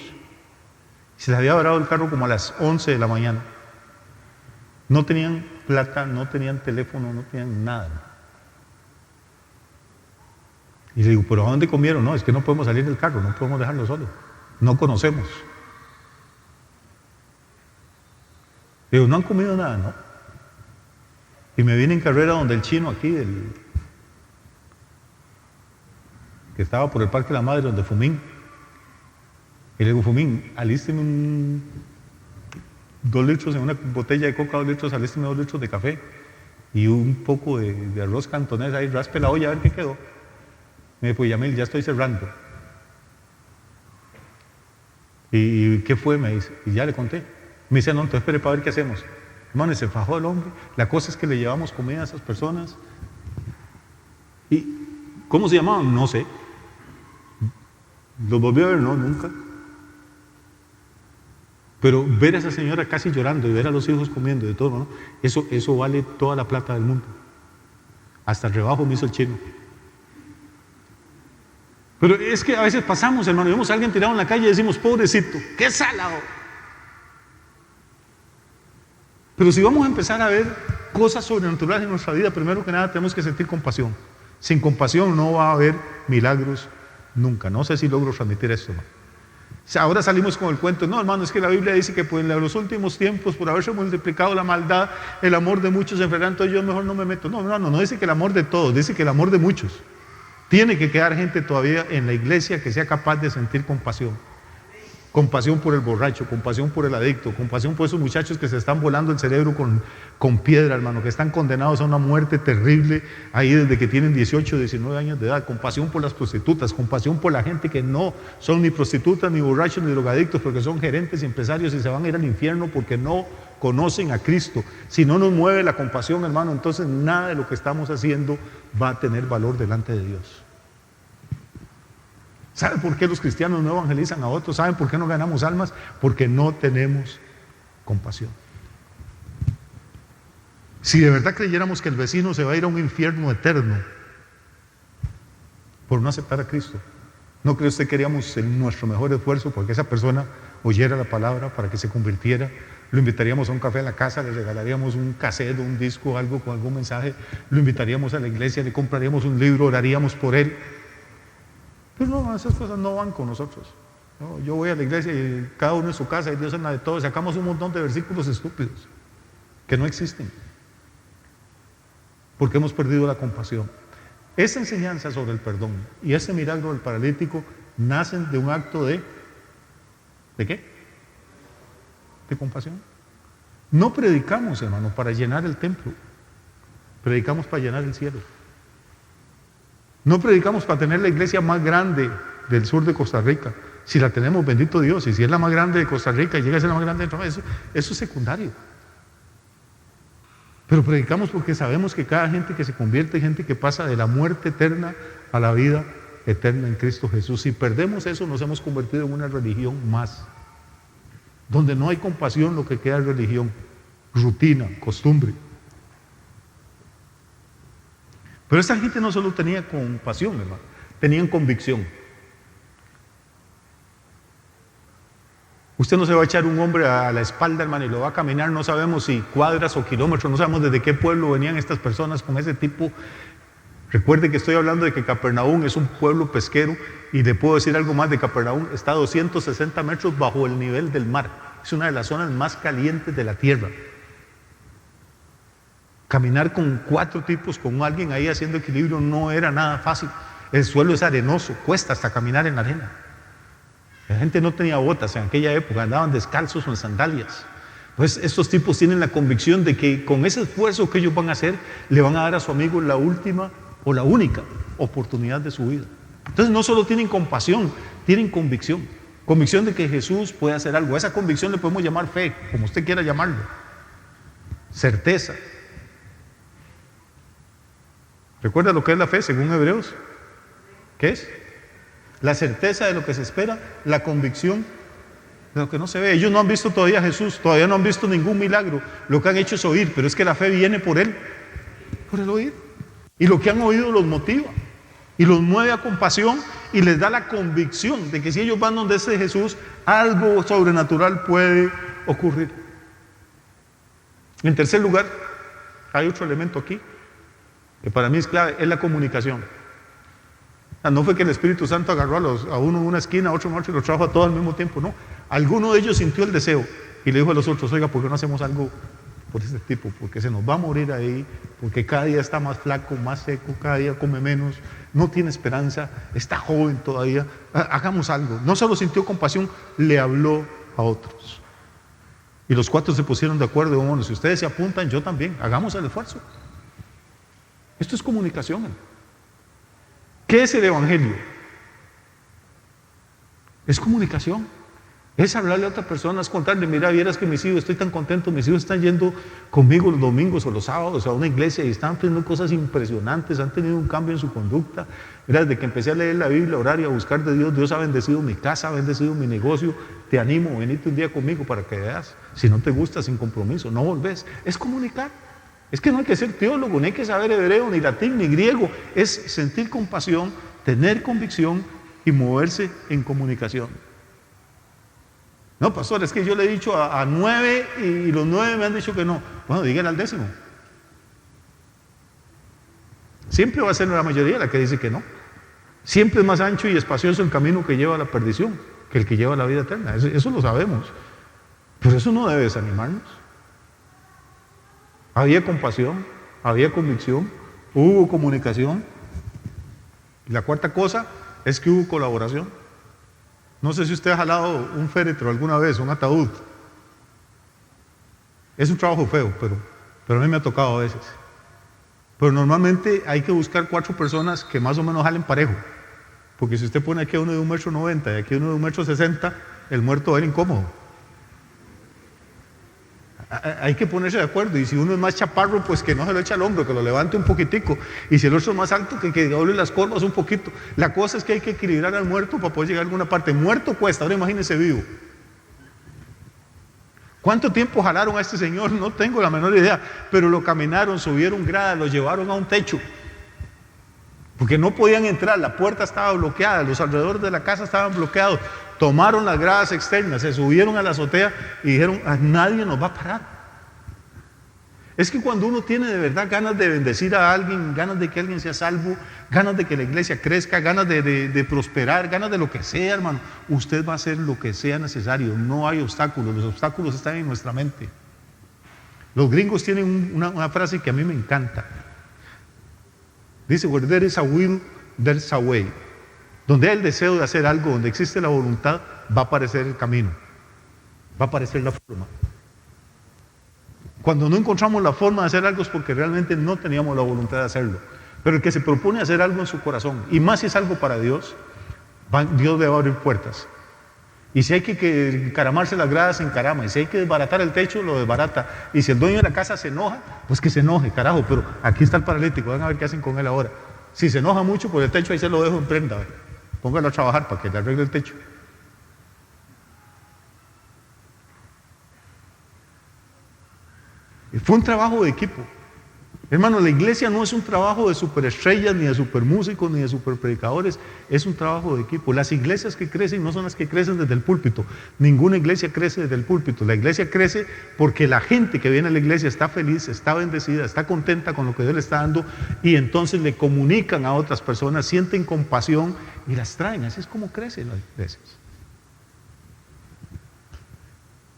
Se les había varado el carro como a las 11 de la mañana. No tenían plata, no tenían teléfono, no tenían nada. Y le digo, ¿pero a dónde comieron? No, es que no podemos salir del carro, no podemos dejarlo solo. No conocemos. Le digo, ¿no han comido nada? No. Y me vine en carrera donde el chino aquí, que estaba por el Parque de la Madre, donde Fumín. Y le digo, Fumín, alísteme 2 litros en una botella de coca, 2 litros, alísteme 2 litros de café y un poco de arroz cantonés ahí, raspe la olla a ver qué quedó. Me dijo, pues Yamil, ya estoy cerrando. ¿Y qué fue? Me dice, y ya le conté. Me dice, no, entonces espere para ver qué hacemos. Hermano, se fajó el hombre. La cosa es que le llevamos comida a esas personas. ¿Y cómo se llamaban? No sé. ¿Los volvió a ver? No, nunca. Pero ver a esa señora casi llorando y ver a los hijos comiendo y de todo, ¿no? Eso vale toda la plata del mundo. Hasta el rebajo me hizo el chino. Pero es que a veces pasamos, hermano, y vemos a alguien tirado en la calle y decimos, pobrecito, qué salado. Pero si vamos a empezar a ver cosas sobrenaturales en nuestra vida, primero que nada tenemos que sentir compasión. Sin compasión no va a haber milagros nunca. No sé si logro transmitir esto, ¿no? Ahora salimos con el cuento, no hermano, es que la Biblia dice que pues, en los últimos tiempos, por haberse multiplicado la maldad, el amor de muchos se enfriará, entonces yo mejor no me meto. No, hermano, no dice que el amor de todos, dice que el amor de muchos. Tiene que quedar gente todavía en la iglesia que sea capaz de sentir compasión. Compasión por el borracho, compasión por el adicto, compasión por esos muchachos que se están volando el cerebro con piedra, hermano, que están condenados a una muerte terrible ahí desde que tienen 18 o 19 años de edad. Compasión por las prostitutas, compasión por la gente que no son ni prostitutas, ni borrachos, ni drogadictos, porque son gerentes y empresarios y se van a ir al infierno porque no conocen a Cristo. Si no nos mueve la compasión, hermano, entonces nada de lo que estamos haciendo va a tener valor delante de Dios. ¿Saben por qué los cristianos no evangelizan a otros? ¿Saben por qué no ganamos almas? Porque no tenemos compasión. Si de verdad creyéramos que el vecino se va a ir a un infierno eterno por no aceptar a Cristo, ¿no cree usted que haríamos nuestro mejor esfuerzo porque esa persona oyera la palabra, para que se convirtiera? Lo invitaríamos a un café a la casa, le regalaríamos un cassette, un disco, algo con algún mensaje, lo invitaríamos a la iglesia, le compraríamos un libro, oraríamos por él. Pero no, esas cosas no van con nosotros. No, yo voy a la iglesia y cada uno en su casa y Dios en la de todos, sacamos un montón de versículos estúpidos que no existen porque hemos perdido la compasión. Esa enseñanza sobre el perdón y ese milagro del paralítico nacen de un acto ¿de qué? De compasión. No predicamos, hermano, para llenar el templo, predicamos para llenar el cielo. No predicamos para tener la iglesia más grande del sur de Costa Rica. Si la tenemos, bendito Dios, y si es la más grande de Costa Rica y llega a ser la más grande de eso es secundario. Pero predicamos porque sabemos que cada gente que se convierte es gente que pasa de la muerte eterna a la vida eterna en Cristo Jesús. Si perdemos eso, nos hemos convertido en una religión más. Donde no hay compasión, lo que queda es religión, rutina, costumbre. Pero esa gente no solo tenía compasión, hermano, tenían convicción. Usted no se va a echar un hombre a la espalda, hermano, y lo va a caminar, no sabemos si cuadras o kilómetros, no sabemos desde qué pueblo venían estas personas con ese tipo. Recuerde que estoy hablando de que Capernaum es un pueblo pesquero, y le puedo decir algo más de Capernaum, está a 260 metros bajo el nivel del mar. Es una de las zonas más calientes de la tierra. Caminar con 4 tipos, con alguien ahí haciendo equilibrio, no era nada fácil. El suelo es arenoso, cuesta hasta caminar en la arena. La gente no tenía botas en aquella época, andaban descalzos o en sandalias. Pues estos tipos tienen la convicción de que con ese esfuerzo que ellos van a hacer, le van a dar a su amigo la última o la única oportunidad de su vida. Entonces no solo tienen compasión, tienen convicción. Convicción de que Jesús puede hacer algo. A esa convicción le podemos llamar fe, como usted quiera llamarlo. Certeza. ¿Recuerda lo que es la fe según Hebreos? ¿Qué es? La certeza de lo que se espera, la convicción de lo que no se ve. Ellos no han visto todavía a Jesús, todavía no han visto ningún milagro. Lo que han hecho es oír, pero es que la fe viene por Él, por el oír. Y lo que han oído los motiva y los mueve a compasión y les da la convicción de que si ellos van donde ese Jesús, algo sobrenatural puede ocurrir. En tercer lugar, hay otro elemento aquí que para mí es clave, es la comunicación. No fue que el Espíritu Santo agarró a uno en una esquina, a otro en otro y lo trajo a todos al mismo tiempo, no. Alguno de ellos sintió el deseo y le dijo a los otros, oiga, ¿por qué no hacemos algo por este tipo? Porque se nos va a morir ahí, porque cada día está más flaco, más seco, cada día come menos, no tiene esperanza, está joven todavía, hagamos algo. No solo sintió compasión, le habló a otros. Y los 4 se pusieron de acuerdo, bueno, si ustedes se apuntan, yo también, hagamos el esfuerzo. Esto es comunicación. ¿Qué es el Evangelio? Es comunicación. Es hablarle a otra persona, es contarle, mira, vieras que mis hijos, estoy tan contento, mis hijos están yendo conmigo los domingos o los sábados a una iglesia y están teniendo cosas impresionantes, han tenido un cambio en su conducta. Mira, desde que empecé a leer la Biblia, a orar y a buscar de Dios, Dios ha bendecido mi casa, ha bendecido mi negocio. Te animo, venite un día conmigo para que veas. Si no te gusta, sin compromiso, no volvés. Es comunicar. Es que no hay que ser teólogo, ni hay que saber hebreo, ni latín, ni griego. Es sentir compasión, tener convicción y moverse en comunicación. No, pastor, es que yo le he dicho a 9 y los 9 me han dicho que no. Bueno, díganle al 10º. Siempre va a ser la mayoría la que dice que no. Siempre es más ancho y espacioso el camino que lleva a la perdición que el que lleva a la vida eterna. Eso lo sabemos. Pero eso no debe desanimarnos. Había compasión, había convicción, hubo comunicación. Y la cuarta cosa es que hubo colaboración. No sé si usted ha jalado un féretro alguna vez, un ataúd. Es un trabajo feo, pero a mí me ha tocado a veces. Pero normalmente hay que buscar 4 personas que más o menos jalen parejo. Porque si usted pone aquí a uno de 1,90 m y aquí a uno de 1,60 m, el muerto va a ir incómodo. Hay que ponerse de acuerdo, y si uno es más chaparro, pues que no se lo eche al hombro, que lo levante un poquitico, y si el otro es más alto, que doble las curvas un poquito. La cosa es que hay que equilibrar al muerto para poder llegar a alguna parte. Muerto cuesta, ahora imagínense vivo. ¿Cuánto tiempo jalaron a este señor? No tengo la menor idea, pero lo caminaron, subieron gradas, lo llevaron a un techo, porque no podían entrar, la puerta estaba bloqueada, los alrededores de la casa estaban bloqueados. Tomaron las gradas externas, se subieron a la azotea y dijeron, a nadie nos va a parar. Es que cuando uno tiene de verdad ganas de bendecir a alguien, ganas de que alguien sea salvo, ganas de que la iglesia crezca, ganas de prosperar, ganas de lo que sea, hermano, usted va a hacer lo que sea necesario. No hay obstáculos, los obstáculos están en nuestra mente. Los gringos tienen una frase que a mí me encanta. Dice, where there is a will, there's a way. Donde hay el deseo de hacer algo, donde existe la voluntad, va a aparecer el camino, va a aparecer la forma. Cuando no encontramos la forma de hacer algo es porque realmente no teníamos la voluntad de hacerlo. Pero el que se propone hacer algo en su corazón, y más si es algo para Dios, Dios le va a abrir puertas. Y si hay que encaramarse las gradas, se encarama. Y si hay que desbaratar el techo, lo desbarata. Y si el dueño de la casa se enoja, pues que se enoje, carajo. Pero aquí está el paralítico, van a ver qué hacen con él ahora. Si se enoja mucho, pues el techo ahí se lo dejo en prenda. Póngalo a trabajar para que le arregle el techo. Y fue un trabajo de equipo. Hermano, la iglesia no es un trabajo de superestrellas, ni de supermúsicos, ni de superpredicadores. Es un trabajo de equipo. Las iglesias que crecen no son las que crecen desde el púlpito. Ninguna iglesia crece desde el púlpito. La iglesia crece porque la gente que viene a la iglesia está feliz, está bendecida, está contenta con lo que Dios le está dando, y entonces le comunican a otras personas, sienten compasión y las traen. Así es como crecen las iglesias.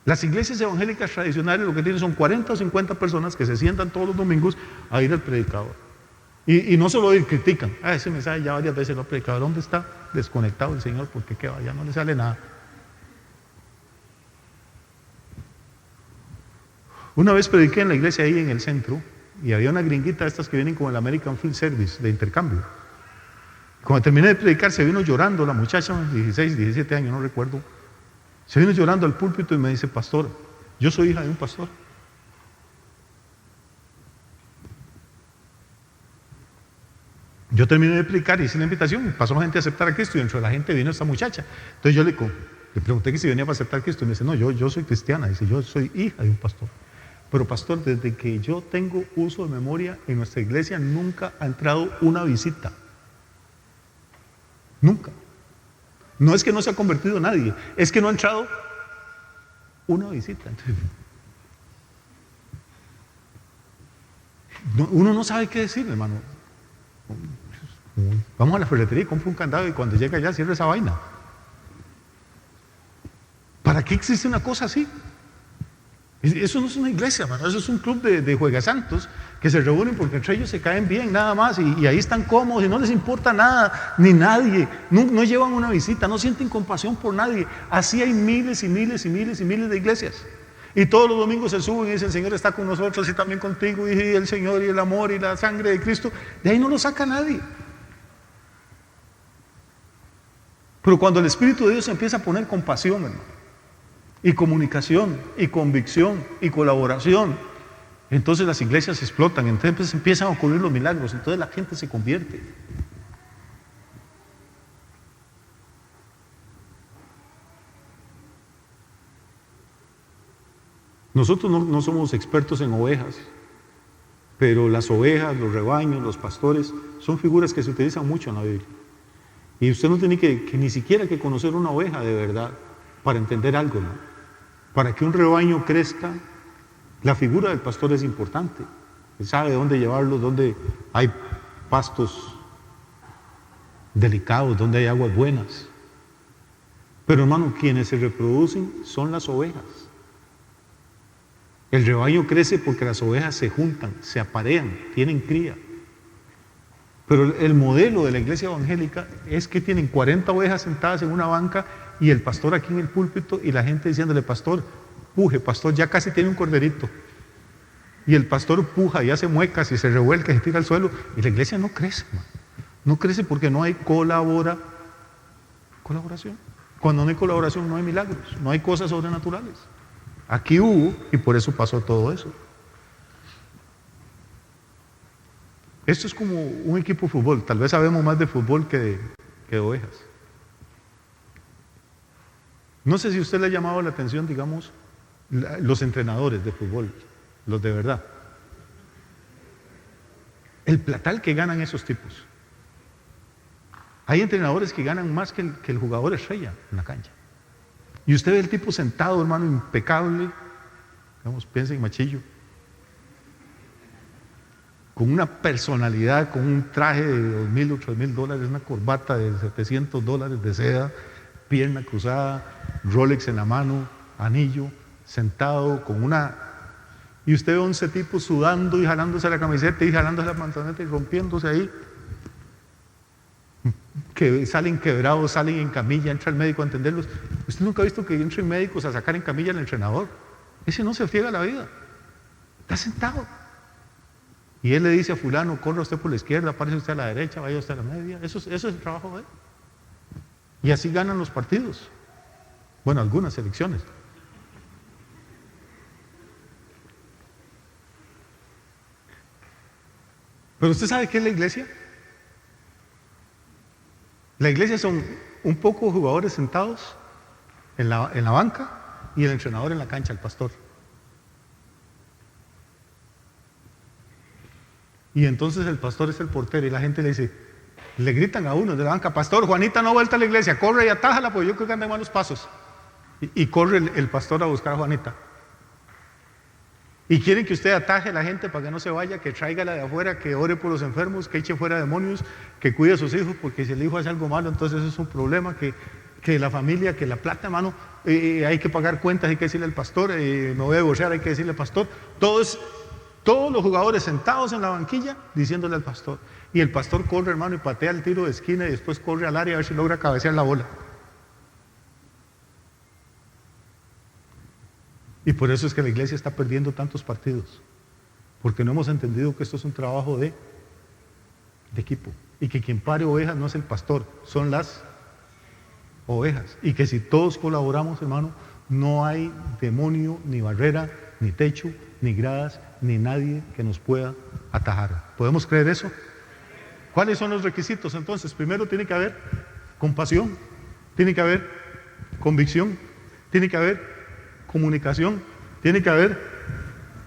Las iglesias evangélicas tradicionales lo que tienen son 40 o 50 personas que se sientan todos los domingos a ir al predicador. Y no solo ir, critican. Ese mensaje ya varias veces lo ha predicado. ¿Dónde está desconectado el Señor? Porque ¿qué va? Ya no le sale nada. Una vez prediqué en la iglesia ahí en el centro, y había una gringuita de estas que vienen con el American Field Service de intercambio. Cuando terminé de predicar, se vino llorando la muchacha, 16, 17 años, no recuerdo. Se vino llorando al púlpito y me dice, pastor, yo soy hija de un pastor. Yo terminé de predicar y hice la invitación, y pasó gente a aceptar a Cristo, y dentro de la gente vino esta muchacha. Entonces yo le pregunté que si venía para aceptar a Cristo, y me dice, no, yo soy cristiana. Dice, yo soy hija de un pastor. Pero pastor, desde que yo tengo uso de memoria, en nuestra iglesia nunca ha entrado una visita. Nunca. No es que no se ha convertido nadie, es que no ha entrado una visita. Uno no sabe qué decir, hermano. Vamos a la ferretería y compra un candado y cuando llega allá cierra esa vaina. ¿Para qué existe una cosa así? Eso no es una iglesia, hermano. Eso es un club de juegasantos que se reúnen porque entre ellos se caen bien, nada más, y ahí están cómodos y no les importa nada, ni nadie. No llevan una visita, no sienten compasión por nadie. Así hay miles y miles y miles y miles de iglesias. Y todos los domingos se suben y dicen: el Señor está con nosotros y también contigo, y el Señor y el amor y la sangre de Cristo. De ahí no lo saca nadie. Pero cuando el Espíritu de Dios empieza a poner compasión, hermano, y comunicación, y convicción, y colaboración, entonces las iglesias explotan, entonces empiezan a ocurrir los milagros, entonces la gente se convierte. Nosotros no somos expertos en ovejas, pero las ovejas, los rebaños, los pastores, son figuras que se utilizan mucho en la Biblia. Y usted no tiene que ni siquiera que conocer una oveja de verdad para entender algo, ¿no? Para que un rebaño crezca, la figura del pastor es importante. Él sabe dónde llevarlos, dónde hay pastos delicados, dónde hay aguas buenas. Pero hermano, quienes se reproducen son las ovejas. El rebaño crece porque las ovejas se juntan, se aparean, tienen cría. Pero el modelo de la iglesia evangélica es que tienen 40 ovejas sentadas en una banca y el pastor aquí en el púlpito y la gente diciéndole: pastor, puje, pastor, ya casi tiene un corderito. Y el pastor puja y hace muecas y se revuelca y se tira al suelo. Y la iglesia no crece, man. No crece porque no hay colaboración. Cuando no hay colaboración no hay milagros, no hay cosas sobrenaturales. Aquí hubo y por eso pasó todo eso. Esto es como un equipo de fútbol. Tal vez sabemos más de fútbol que de ovejas. No sé si a usted le ha llamado la atención, digamos, los entrenadores de fútbol, los de verdad. El platal que ganan esos tipos. Hay entrenadores que ganan más que el jugador estrella en la cancha. Y usted ve el tipo sentado, hermano, impecable, digamos, piensa en Machillo, con una personalidad, con un traje de $2,000 o $3,000, una corbata de $700 de seda, pierna cruzada, Rolex en la mano, anillo, sentado con una... Y usted ve 11 tipos sudando y jalándose la camiseta y jalándose la pantaloneta y rompiéndose ahí, que salen quebrados, salen en camilla, entra el médico a atenderlos. Usted nunca ha visto que entren médicos a sacar en camilla al entrenador. Ese no se friega la vida, está sentado. Y él le dice a fulano: corra usted por la izquierda, párese usted a la derecha, vaya usted a la media. Eso es el trabajo de él. Y así ganan los partidos. Bueno, algunas elecciones. Pero usted sabe qué es la iglesia. La iglesia son un poco jugadores sentados en la banca y el entrenador en la cancha, el pastor. Y entonces el pastor es el portero y la gente le dice, le gritan a uno de la banca: pastor, Juanita no ha vuelto a la iglesia, corre y atájala porque yo creo que anda en malos pasos. Y corre el pastor a buscar a Juanita. Y quieren que usted ataje a la gente para que no se vaya, que traiga la de afuera, que ore por los enfermos, que eche fuera demonios, que cuide a sus hijos, porque si el hijo hace algo malo, entonces eso es un problema, que la familia, que la plata, hermano, hay que pagar cuentas, hay que decirle al pastor, me voy a divorciar, hay que decirle al pastor. Todos los jugadores sentados en la banquilla diciéndole al pastor. Y el pastor corre, hermano, y patea el tiro de esquina y después corre al área a ver si logra cabecear la bola. Y por eso es que la iglesia está perdiendo tantos partidos, porque no hemos entendido que esto es un trabajo de equipo, y que quien pare ovejas no es el pastor, son las ovejas, y que si todos colaboramos, hermano, no hay demonio, ni barrera, ni techo, ni gradas, ni nadie que nos pueda atajar. ¿Podemos creer eso? ¿Cuáles son los requisitos entonces? Primero tiene que haber compasión, tiene que haber convicción, tiene que haber comunicación, tiene que haber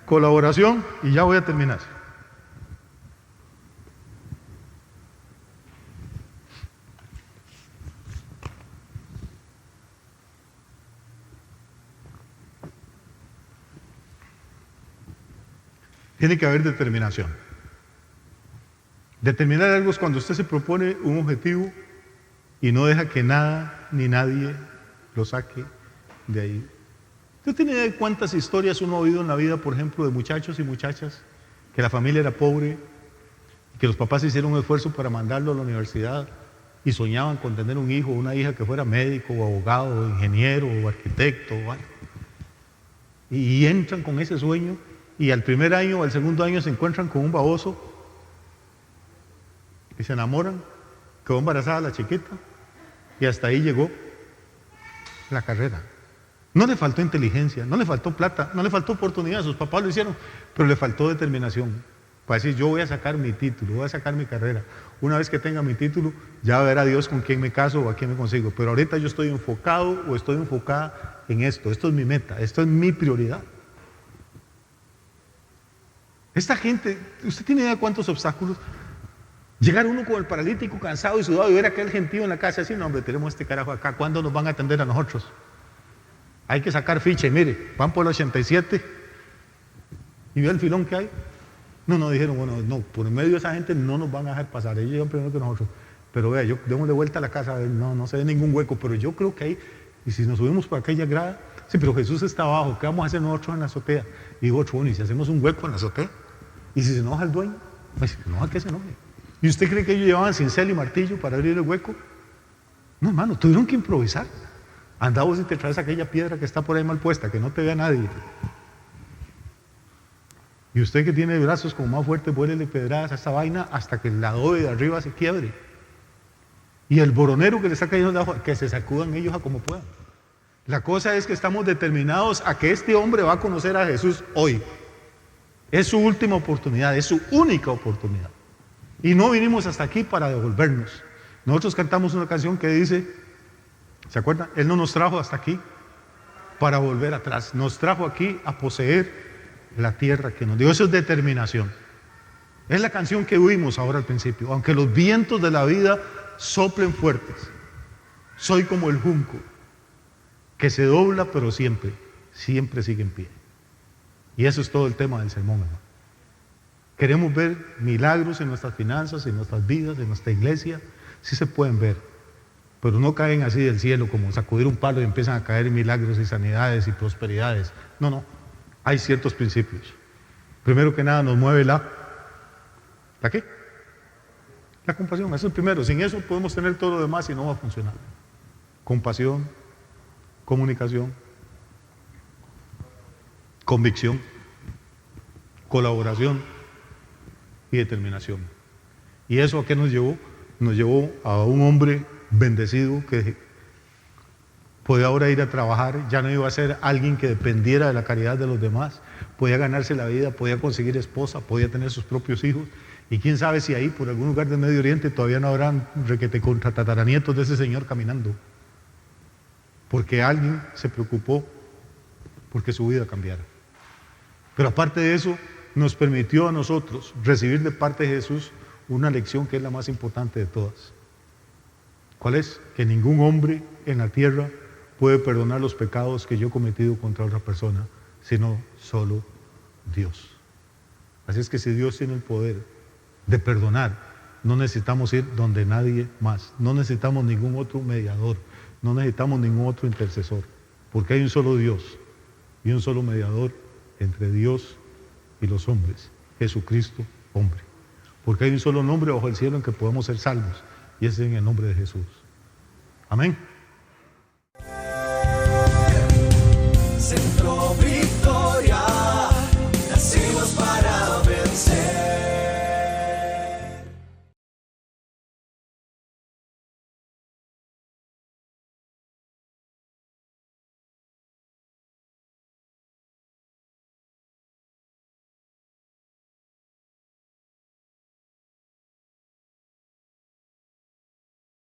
colaboración, y ya voy a terminar. Tiene que haber determinación. Determinar algo es cuando usted se propone un objetivo y no deja que nada ni nadie lo saque de ahí. ¿Usted tiene idea de cuántas historias uno ha oído en la vida, por ejemplo, de muchachos y muchachas que la familia era pobre, que los papás hicieron un esfuerzo para mandarlo a la universidad y soñaban con tener un hijo o una hija que fuera médico o abogado o ingeniero o arquitecto o algo? Y entran con ese sueño y al primer año o al segundo año se encuentran con un baboso y se enamoran, quedó embarazada la chiquita y hasta ahí llegó la carrera. No le faltó inteligencia, no le faltó plata, no le faltó oportunidad, sus papás lo hicieron, pero le faltó determinación para decir: yo voy a sacar mi título, voy a sacar mi carrera. Una vez que tenga mi título, ya verá Dios con quién me caso o a quién me consigo, pero ahorita yo estoy enfocado o estoy enfocada en esto es mi meta, esto es mi prioridad. Esta gente, ¿usted tiene idea de cuántos obstáculos? Llegar uno con el paralítico cansado y sudado y ver a aquel gentío en la casa y decir: no, hombre, tenemos este carajo acá, ¿cuándo nos van a atender a nosotros? Hay que sacar ficha y mire, van por el 87 y ve el filón que hay. No, dijeron: bueno, no, por en medio de esa gente no nos van a dejar pasar, ellos llegan primero que nosotros. Pero vea, démosle vuelta a la casa, no se ve ningún hueco, pero yo creo que hay, y si nos subimos por aquella grada, sí, pero Jesús está abajo, ¿qué vamos a hacer nosotros en la azotea? Y digo: bueno, ¿y si hacemos un hueco en la azotea? ¿Y si se enoja el dueño? Pues si se enoja, que se enoje. ¿Y usted cree que ellos llevaban cincel y martillo para abrir el hueco? No, hermano, tuvieron que improvisar. Anda vos y te traes aquella piedra que está por ahí mal puesta, que no te vea nadie. Y usted que tiene brazos como más fuertes, vuélele pedradas a esta vaina hasta que el adobe de arriba se quiebre. Y el boronero que le está cayendo de abajo, que se sacudan ellos a como puedan. La cosa es que estamos determinados a que este hombre va a conocer a Jesús hoy. Es su última oportunidad, es su única oportunidad. Y no vinimos hasta aquí para devolvernos. Nosotros cantamos una canción que dice, ¿se acuerdan? Él no nos trajo hasta aquí para volver atrás. Nos trajo aquí a poseer la tierra que nos dio. Eso es determinación. Es la canción que oímos ahora al principio. Aunque los vientos de la vida soplen fuertes, soy como el junco que se dobla, pero siempre sigue en pie. Y eso es todo el tema del sermón, hermano. Queremos ver milagros en nuestras finanzas, en nuestras vidas, en nuestra iglesia. Sí se pueden ver, pero no caen así del cielo como sacudir un palo y empiezan a caer milagros y sanidades y prosperidades. No, hay ciertos principios. Primero que nada nos mueve ¿la qué? La compasión, eso es el primero. Sin eso podemos tener todo lo demás y no va a funcionar. Compasión, comunicación, convicción, colaboración y determinación. ¿Y eso a qué nos llevó? Nos llevó a un hombre bendecido que podía ahora ir a trabajar, ya no iba a ser alguien que dependiera de la caridad de los demás, podía ganarse la vida, podía conseguir esposa, podía tener sus propios hijos, y quién sabe si ahí por algún lugar del Medio Oriente todavía no habrán requete contra tataranietos de ese señor caminando, porque alguien se preocupó porque su vida cambiara. Pero aparte de eso, nos permitió a nosotros recibir de parte de Jesús una lección que es la más importante de todas. ¿Cuál es? Que ningún hombre en la tierra puede perdonar los pecados que yo he cometido contra otra persona, sino solo Dios. Así es que si Dios tiene el poder de perdonar, no necesitamos ir donde nadie más, no necesitamos ningún otro mediador, no necesitamos ningún otro intercesor, porque hay un solo Dios y un solo mediador entre Dios y los hombres, Jesucristo, hombre. Porque hay un solo nombre bajo el cielo en que podemos ser salvos, y ese es en el nombre de Jesús. Amén.